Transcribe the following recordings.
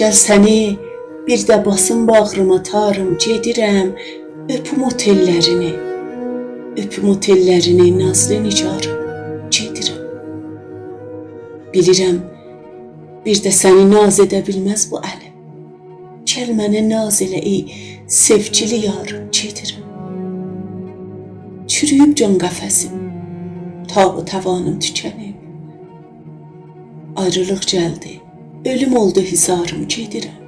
Gəl səni bir də basım bağrıma tarım, gedirəm, öpüm otellərini, öpüm otellərini, nazlı nicarım, gedirəm. Bilirəm, bir də səni naz edə bilməz bu əlim. Gəl mənə naz elə ey, sevgili yarım, gedirəm. Çürüyüb can qəfəsim, tab-ı təvanım tükənib. Ayrılıq gəldi, ölüm oldu hizarım, gedirəm.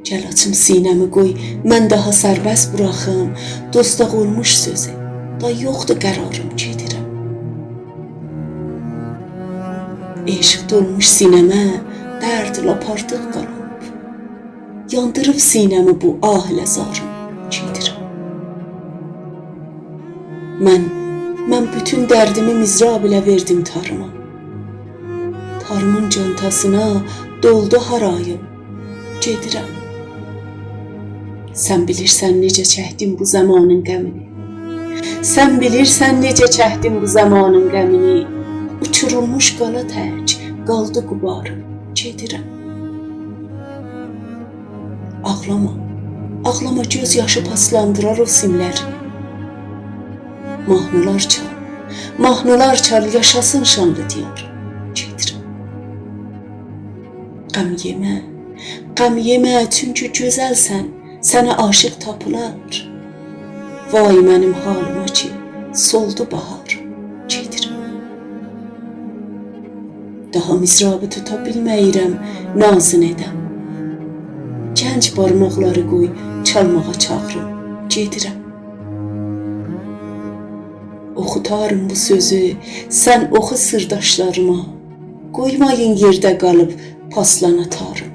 Gəl açım sinəmi qoy, mən daha sərbəst buraxım, dosta qoymuş sözü, da yoxdur qərarım, gedirəm. Eşq dolmuş sinəmə, dərd lap artıq qalıb, yandırıb sinəmi bu ah-ilə zarım, gedirəm. Mən bütün dərdimi mizrab ilə verdim tarıma. Tarımın cantasına doldu harayım, gedirəm. Sən bilirsən necə çəkdim bu zamanın qəmini. Sən bilirsən necə çəkdim bu zamanın qəmini. Uçurulmuş qala tək, qaldı qubarım, gedirəm. Ağlama, ağlama, göz yaşı paslandırar o simlərini. Mahnılar çal, yaşasın şanlı diyar, gedirəm. Qəm yemə, çünki gözəlsən, sənə aşiq tapılar. Vay mənim halıma ki, soldu bahar, gedirəm. Daha mizrabı tuta bilməyirəm, nazın edəm. Gənc barmaqları qoy, çalmağa çağırım, gedirəm. Oxutarım bu sözü, sən oxu sırdaşlarıma. Qoymayın yerdə qalıb paslana tarım,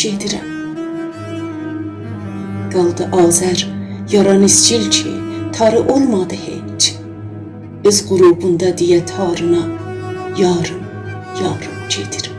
gedirəm. Qaldı Azər, yaran iscil ki, tarı olmadı heç. Öz qurubunda deyə tarına, yarım, yarım, gedirəm.